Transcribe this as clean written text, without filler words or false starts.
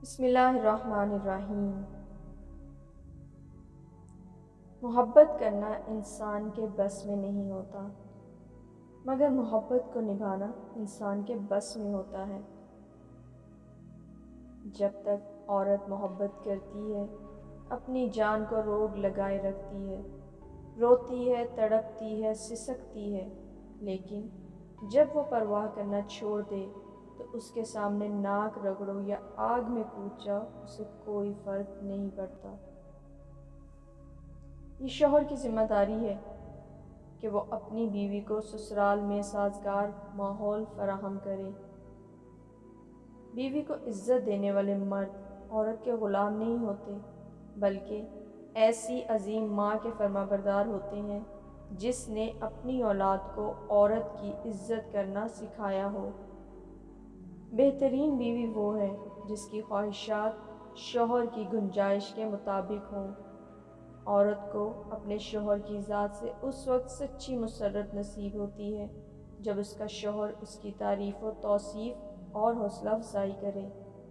بسم اللہ الرحمن الرحیم۔ محبت کرنا انسان کے بس میں نہیں ہوتا، مگر محبت کو نبھانا انسان کے بس میں ہوتا ہے۔ جب تک عورت محبت کرتی ہے، اپنی جان کو روک لگائے رکھتی ہے، روتی ہے، تڑپتی ہے، سسکتی ہے، لیکن جب وہ پرواہ کرنا چھوڑ دے تو اس کے سامنے ناک رگڑو یا آگ میں کود جاؤ، اسے کوئی فرق نہیں پڑتا۔ یہ شوہر کی ذمہ داری ہے کہ وہ اپنی بیوی کو سسرال میں سازگار ماحول فراہم کرے۔ بیوی کو عزت دینے والے مرد عورت کے غلام نہیں ہوتے، بلکہ ایسی عظیم ماں کے فرمانبردار ہوتے ہیں جس نے اپنی اولاد کو عورت کی عزت کرنا سکھایا ہو۔ بہترین بیوی وہ ہے جس کی خواہشات شوہر کی گنجائش کے مطابق ہوں۔ عورت کو اپنے شوہر کی ذات سے اس وقت سچی مسرت نصیب ہوتی ہے جب اس کا شوہر اس کی تعریف و توصیف اور حوصلہ افزائی کرے۔